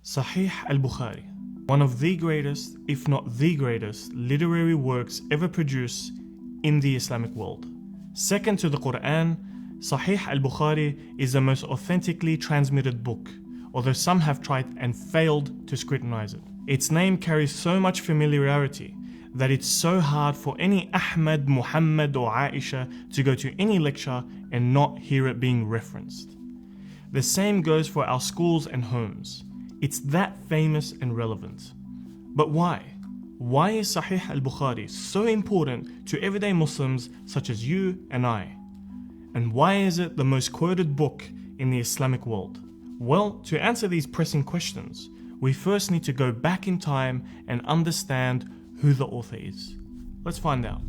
Sahih al-Bukhari, one of the greatest, if not the greatest, literary works ever produced in the Islamic world. Second to the Quran, Sahih al-Bukhari is the most authentically transmitted book, although some have tried and failed to scrutinize it. Its name carries so much familiarity that it's so hard for any Ahmad, Muhammad or Aisha to go to any lecture and not hear it being referenced. The same goes for our schools and homes. It's that famous and relevant. But why? Why is Sahih al-Bukhari so important to everyday Muslims such as you and I? And why is it the most quoted book in the Islamic world? Well, to answer these pressing questions, we first need to go back in time and understand who the author is. Let's find out.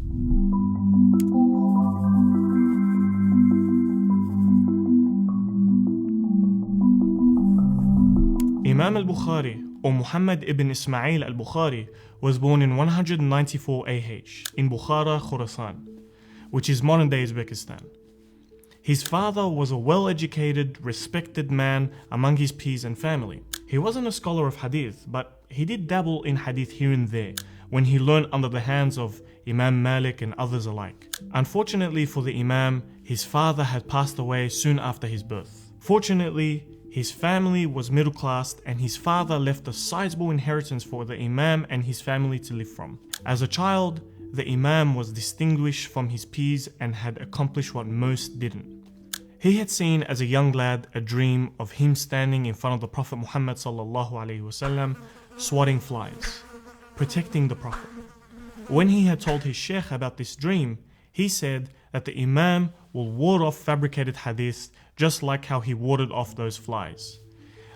Imam al-Bukhari, or Muhammad ibn Ismail al-Bukhari, was born in 194 AH in Bukhara, Khorasan, which is modern-day Uzbekistan. His father was a well-educated, respected man among his peers and family. He wasn't a scholar of hadith, but he did dabble in hadith here and there when he learned under the hands of Imam Malik and others alike. Unfortunately for the Imam, his father had passed away soon after his birth. Fortunately, his family was middle class and his father left a sizable inheritance for the Imam and his family to live from. As a child, the Imam was distinguished from his peers and had accomplished what most didn't. He had seen as a young lad a dream of him standing in front of the Prophet Muhammad ﷺ, swatting flies, protecting the Prophet. When he had told his sheikh about this dream, he said that the Imam will ward off fabricated hadith just like how he warded off those flies.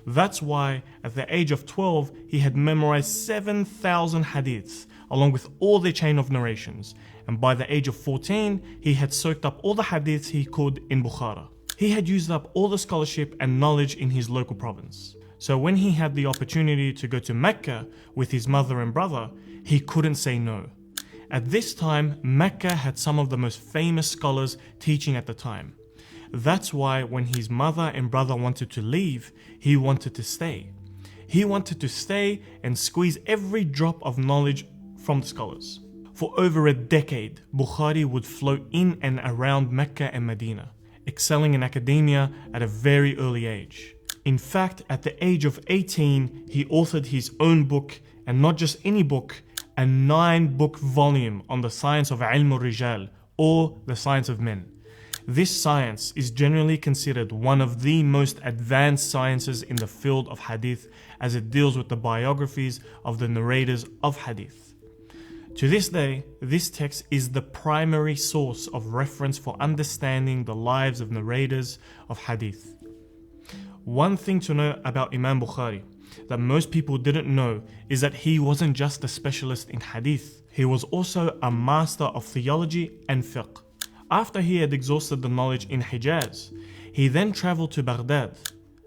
That's why at the age of 12 he had memorized 7,000 hadiths along with all their chain of narrations, and by the age of 14 he had soaked up all the hadiths he could in Bukhara. He had used up all the scholarship and knowledge in his local province. So when he had the opportunity to go to Mecca with his mother and brother, he couldn't say no. At this time, Mecca had some of the most famous scholars teaching at the time. That's why when his mother and brother wanted to leave, he wanted to stay. He wanted to stay and squeeze every drop of knowledge from the scholars. For over a decade, Bukhari would float in and around Mecca and Medina, excelling in academia at a very early age. In fact, at the age of 18, he authored his own book, and not just any book, a 9-book volume on the science of ilm al-rijal, or the science of men. This science is generally considered one of the most advanced sciences in the field of hadith, as it deals with the biographies of the narrators of hadith. To this day, this text is the primary source of reference for understanding the lives of narrators of hadith. One thing to know about Imam Bukhari that most people didn't know is that he wasn't just a specialist in hadith, he was also a master of theology and fiqh. After he had exhausted the knowledge in Hijaz, he then traveled to Baghdad,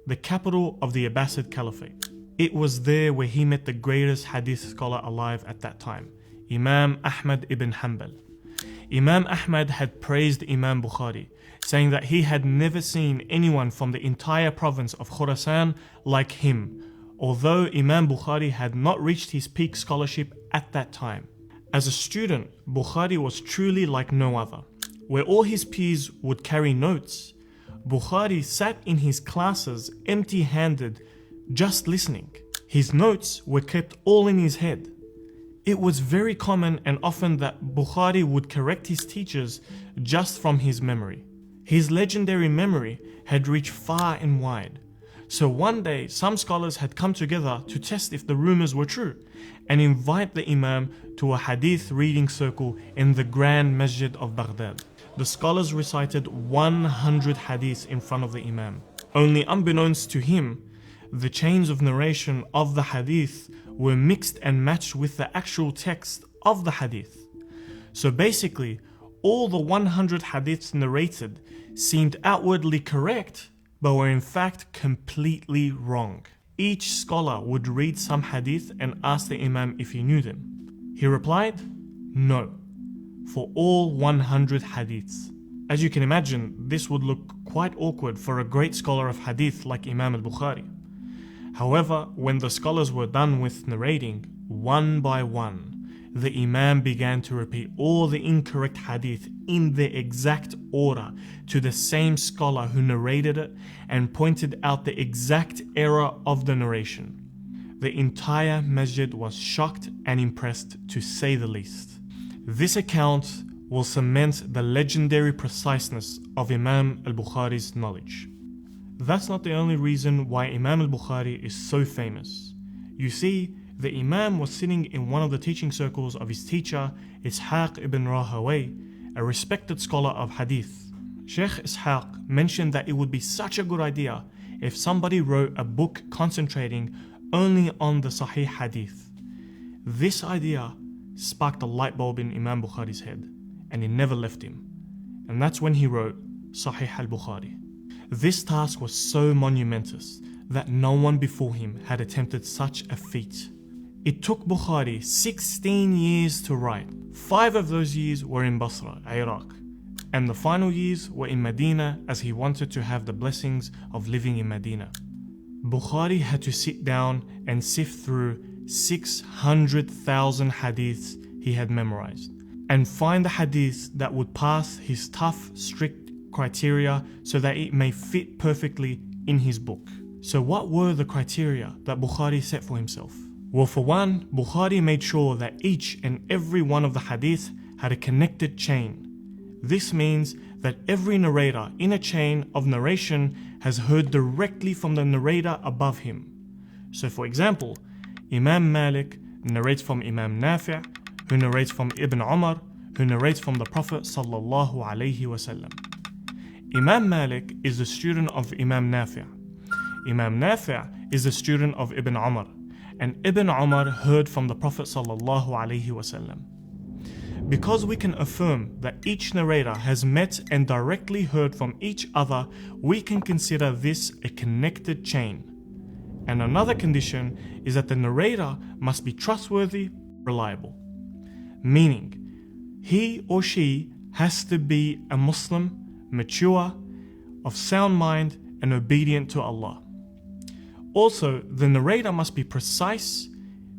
the capital of the Abbasid Caliphate. It was there where he met the greatest hadith scholar alive at that time, Imam Ahmad ibn Hanbal. Imam Ahmad had praised Imam Bukhari, saying that he had never seen anyone from the entire province of Khorasan like him, although Imam Bukhari had not reached his peak scholarship at that time. As a student, Bukhari was truly like no other. Where all his peers would carry notes, Bukhari sat in his classes empty-handed, just listening. His notes were kept all in his head. It was very common and often that Bukhari would correct his teachers just from his memory. His legendary memory had reached far and wide. So one day, some scholars had come together to test if the rumors were true and invite the Imam to a hadith reading circle in the Grand Masjid of Baghdad. The scholars recited 100 hadiths in front of the Imam. Only unbeknownst to him, the chains of narration of the hadith were mixed and matched with the actual text of the hadith. So basically, all the 100 hadiths narrated seemed outwardly correct, but were in fact completely wrong. Each scholar would read some hadith and ask the Imam if he knew them. He replied, no, for all 100 hadiths. As you can imagine, this would look quite awkward for a great scholar of hadith like Imam al-Bukhari. However, when the scholars were done with narrating, one by one, the Imam began to repeat all the incorrect hadith in the exact order to the same scholar who narrated it and pointed out the exact error of the narration. The entire masjid was shocked and impressed, to say the least. This account will cement the legendary preciseness of Imam al-Bukhari's knowledge. That's not the only reason why Imam al-Bukhari is so famous. You see, the Imam was sitting in one of the teaching circles of his teacher, Ishaq ibn Rahawayh, a respected scholar of hadith. Sheikh Ishaq mentioned that it would be such a good idea if somebody wrote a book concentrating only on the Sahih hadith. This idea sparked a light bulb in Imam Bukhari's head, and it never left him. And that's when he wrote Sahih al-Bukhari. This task was so monumentous that no one before him had attempted such a feat. It took Bukhari 16 years to write. 5 of those years were in Basra, Iraq, and the final years were in Medina, as he wanted to have the blessings of living in Medina. Bukhari had to sit down and sift through 600,000 hadiths he had memorized and find the hadiths that would pass his tough, strict criteria so that it may fit perfectly in his book. So what were the criteria that Bukhari set for himself? Well, for one, Bukhari made sure that each and every one of the hadith had a connected chain. This means that every narrator in a chain of narration has heard directly from the narrator above him. So for example, Imam Malik narrates from Imam Nafi', who narrates from Ibn Umar, who narrates from the Prophet sallallahu alaihi wasallam. Imam Malik is the student of Imam Nafi'. Imam Nafi' is the student of Ibn Umar, and Ibn Umar heard from the Prophet sallallahu alaihi wasallam. Because we can affirm that each narrator has met and directly heard from each other, we can consider this a connected chain. And another condition is that the narrator must be trustworthy, reliable. Meaning, he or she has to be a Muslim, mature, of sound mind, and obedient to Allah. Also, the narrator must be precise,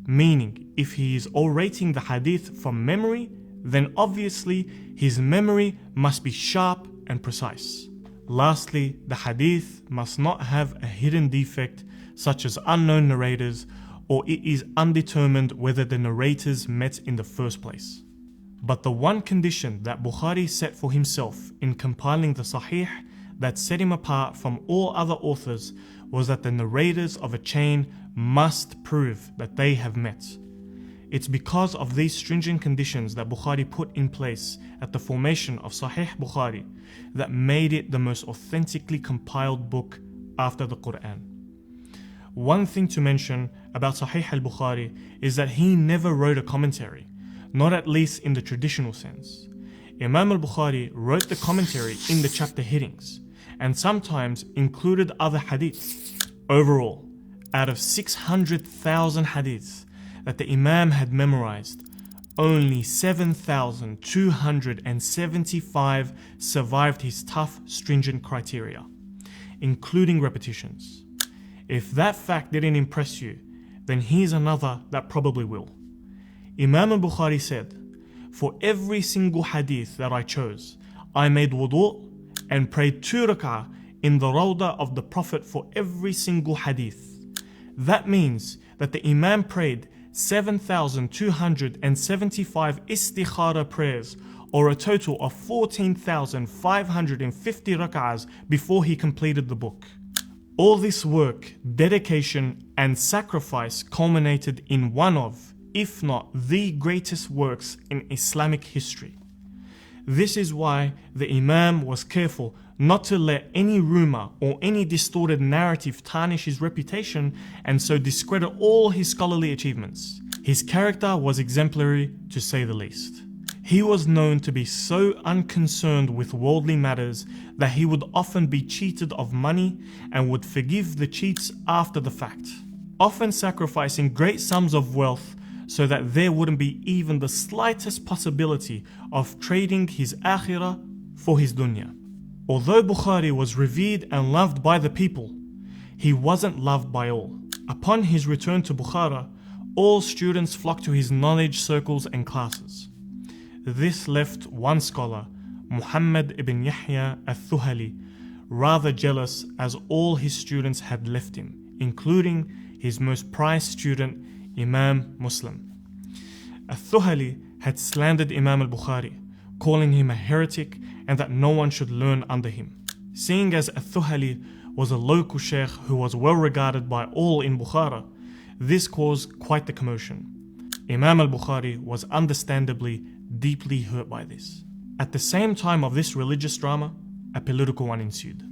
meaning if he is orating the hadith from memory, then obviously his memory must be sharp and precise. Lastly, the hadith must not have a hidden defect such as unknown narrators, or it is undetermined whether the narrators met in the first place. But the one condition that Bukhari set for himself in compiling the Sahih that set him apart from all other authors was that the narrators of a chain must prove that they have met. It's because of these stringent conditions that Bukhari put in place at the formation of Sahih Bukhari that made it the most authentically compiled book after the Quran. One thing to mention about Sahih al-Bukhari is that he never wrote a commentary, not at least in the traditional sense. Imam al-Bukhari wrote the commentary in the chapter headings and sometimes included other hadiths. Overall, out of 600,000 hadiths that the Imam had memorized, only 7,275 survived his tough, stringent criteria, including repetitions. If that fact didn't impress you, then here's another that probably will. Imam al-Bukhari said, "For every single hadith that I chose, I made wudu and prayed 2 rak'ah in the Rawdah of the Prophet for every single hadith." That means that the Imam prayed 7,275 istikhara prayers, or a total of 14,550 rak'ahs before he completed the book. All this work, dedication, and sacrifice culminated in one of, if not the greatest works in Islamic history. This is why the Imam was careful not to let any rumor or any distorted narrative tarnish his reputation and so discredit all his scholarly achievements. His character was exemplary, to say the least. He was known to be so unconcerned with worldly matters that he would often be cheated of money and would forgive the cheats after the fact, often sacrificing great sums of wealth so that there wouldn't be even the slightest possibility of trading his akhirah for his dunya. Although Bukhari was revered and loved by the people, he wasn't loved by all. Upon his return to Bukhara, all students flocked to his knowledge circles and classes. This left one scholar, Muhammad ibn Yahya al-Thuhali, rather jealous as all his students had left him, including his most prized student, Imam Muslim. Al-Thuhali had slandered Imam al-Bukhari, calling him a heretic and that no one should learn under him. Seeing as Al-Thuhali was a local sheikh who was well regarded by all in Bukhara, this caused quite the commotion. Imam al-Bukhari was understandably deeply hurt by this. At the same time of this religious drama, a political one ensued.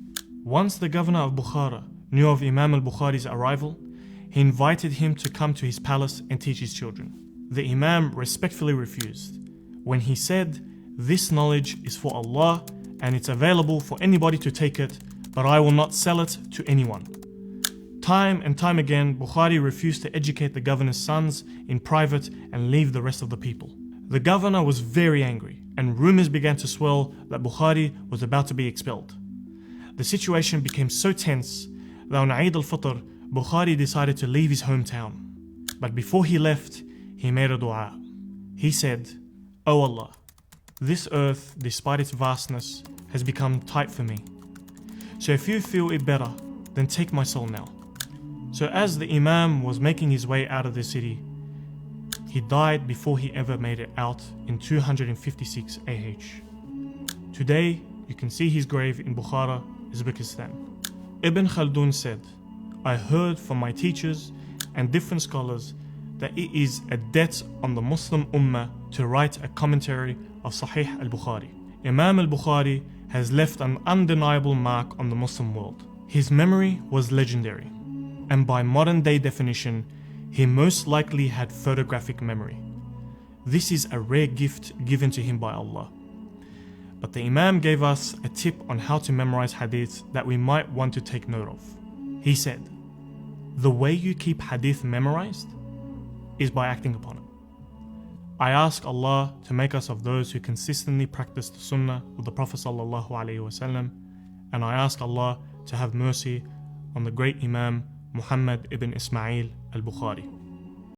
Once the governor of Bukhara knew of Imam al-Bukhari's arrival, he invited him to come to his palace and teach his children. The Imam respectfully refused, when he said, "This knowledge is for Allah and it's available for anybody to take it, but I will not sell it to anyone." Time and time again, Bukhari refused to educate the governor's sons in private and leave the rest of the people. The governor was very angry, and rumors began to swirl that Bukhari was about to be expelled. The situation became so tense that on Eid al-Fitr, Bukhari decided to leave his hometown. But before he left, he made a dua. He said, "O Allah, this earth, despite its vastness, has become tight for me. So if you feel it better, then take my soul now." So as the Imam was making his way out of the city, he died before he ever made it out in 256 AH. Today, you can see his grave in Bukhara, Uzbekistan. Ibn Khaldun said, "I heard from my teachers and different scholars that it is a debt on the Muslim Ummah to write a commentary of Sahih al-Bukhari. Imam al-Bukhari has left an undeniable mark on the Muslim world. His memory was legendary, and by modern day definition, he most likely had photographic memory. This is a rare gift given to him by Allah. But the Imam gave us a tip on how to memorize hadith that we might want to take note of. He said, "The way you keep hadith memorized is by acting upon it." I ask Allah to make us of those who consistently practice the sunnah of the Prophet ﷺ, and I ask Allah to have mercy on the great Imam Muhammad ibn Ismail al-Bukhari.